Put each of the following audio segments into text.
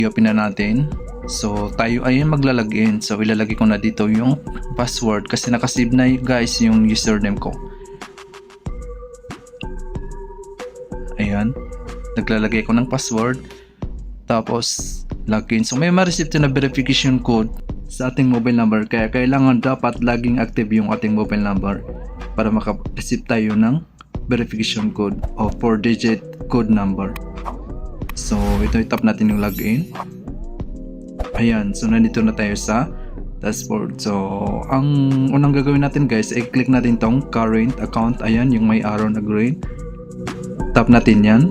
i-open na natin. So tayo ay maglalagin. So ilalagay ko na dito yung password kasi nakasave na guys yung username ko. Ayan, naglalagay ko ng password, tapos login. So may ma-receive na verification code sa ating mobile number, kaya kailangan dapat laging active yung ating mobile number para maka-receive tayo ng verification code o 4-digit code number. So ito, i-tap natin yung login. Ayan, so nandito na tayo sa dashboard. So ang unang gagawin natin guys, i-click natin tong current account. Ayan, yung may arrow na green. Tap natin yan.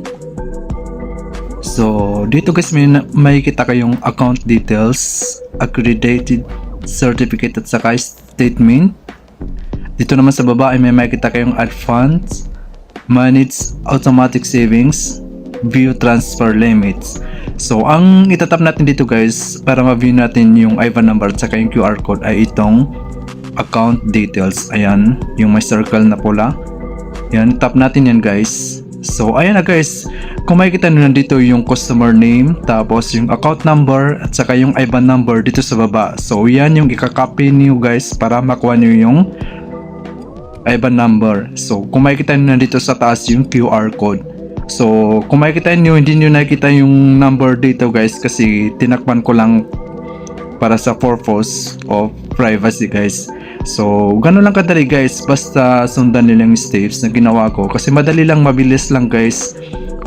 So dito guys, may kita kayong account details, accredited certificate at saka statement. Dito naman sa baba ay may makita kayong add funds, manage automatic savings, view transfer limits. So ang itatap natin dito guys para ma-view natin yung IBAN number at saka yung QR code ay itong account details. Ayan, yung may circle na pula. Yan, tap natin yan guys. So ayan na guys, kung makikita nyo nandito yung customer name, tapos yung account number at saka yung IBAN number dito sa baba. So yan yung ikakopy nyo guys para makuha nyo yung IBAN number. So kung makikita nyo nandito sa taas yung QR code. So kung makikita nyo, hindi nyo nakikita yung number dito guys kasi tinakpan ko lang para sa purpose of privacy guys. So gano'n lang kadali guys, basta sundan nilang steps na ginawa ko kasi madali lang, mabilis lang guys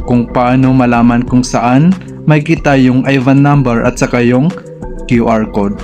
kung paano malaman kung saan makikita yung IBAN number at saka yung QR code.